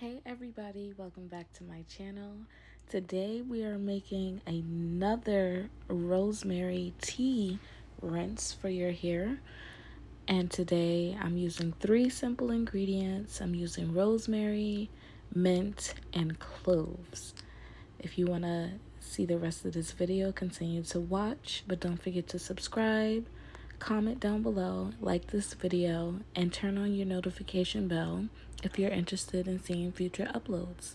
Hey everybody, welcome back to my channel. Today we are making another rosemary tea rinse for your hair. And today I'm using 3 simple ingredients. I'm using rosemary, mint, and cloves. If you want to see the rest of this video, continue to watch, but don't forget to subscribe, comment down below, like this video, and turn on your notification bell if you're interested in seeing future uploads.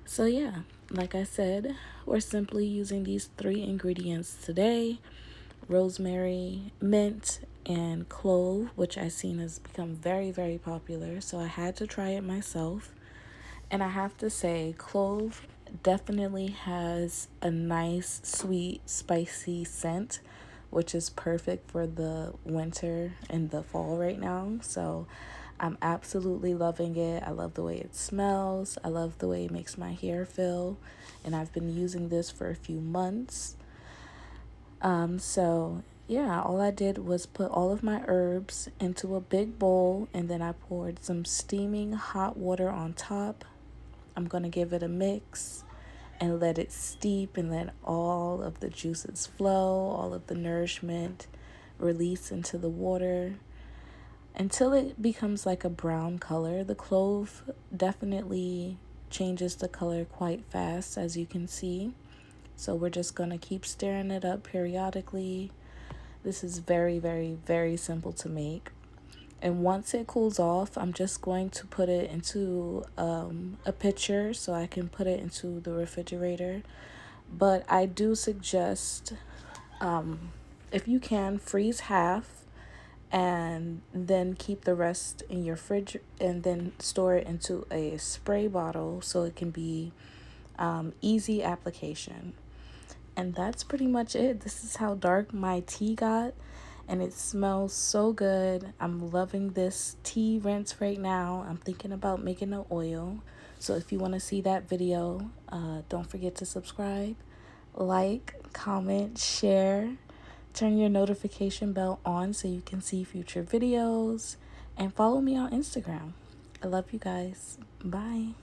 So yeah, like I said, we're simply using these 3 ingredients today: rosemary, mint, and clove, which I've seen has become very popular, so I had to try it myself. And I have to say, clove definitely has a nice, sweet, spicy scent, which is perfect for the winter and the fall right now. So I'm absolutely loving it. I love the way it smells. I love the way it makes my hair feel. And I've been using this for a few months. So yeah, all I did was put all of my herbs into a big bowl, and then I poured some steaming hot water on top. I'm going to give it a mix and let it steep and let all of the juices flow, all of the nourishment release into the water until it becomes like a brown color. The clove definitely changes the color quite fast, as you can see. So we're just going to keep stirring it up periodically. This is very simple to make. And once it cools off, I'm just going to put it into a pitcher so I can put it into the refrigerator. But I do suggest, if you can, freeze half and then keep the rest in your fridge, and then store it into a spray bottle so it can be easy application. And that's pretty much it. This is how dark my tea got, and it smells so good. I'm loving this tea rinse right now. I'm thinking about making an oil. So if you want to see that video, don't forget to subscribe, like, comment, share, turn your notification bell on so you can see future videos, and follow me on Instagram. I love you guys. Bye.